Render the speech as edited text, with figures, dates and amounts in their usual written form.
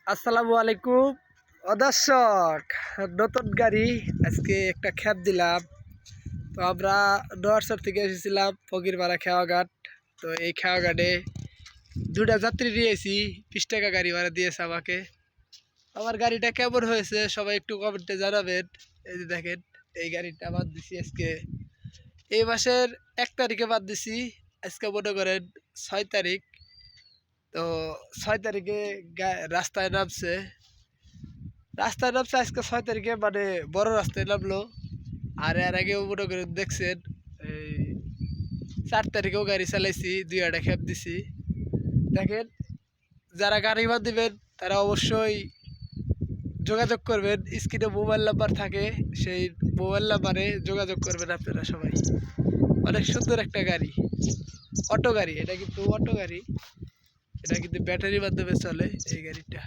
আসসালামু আলাইকুম দর্শক, নতুন গাড়ি আজকে একটা খ্যাপ দিলাম। তো আমরা নোয়ারচর থেকে এসেছিলাম ফকিরপাড়া খেওয়াঘাট। তো এই খেওয়াঘাটে দুটা যাত্রী নিয়েছি, 20 টাকা গাড়ি ভাড়া দিয়েছে আমাকে। আমার গাড়িটা কেমন হয়েছে সবাই একটু কমেন্টে জানাবেন। এই যে দেখেন, এই গাড়িটা বাদ দিছি আজকে এই মাসের 1 তারিখে বাদ দিছি। আজকে মনে করেন 6 তারিখ। তো 6 তারিখে রাস্তায় নামছে আজকে 6 তারিখে, মানে বড় রাস্তায় নামলো। আর এর আগেও মনে করেন দেখছেন, এই 4 তারিখেও গাড়ি চালাইছি, 2-2টা খেপ দিছি। দেখেন, যারা গাড়ি বাদ দিবেন তারা অবশ্যই যোগাযোগ করবেন। স্ক্রিনে মোবাইল নাম্বার থাকে, সেই মোবাইল নাম্বারে যোগাযোগ করবেন আপনারা সবাই। অনেক সুন্দর একটা গাড়ি, অটো গাড়ি। এটা কিন্তু অটো গাড়ি, এটা কিন্তু ব্যাটারির মাধ্যমে চলে এই গাড়িটা।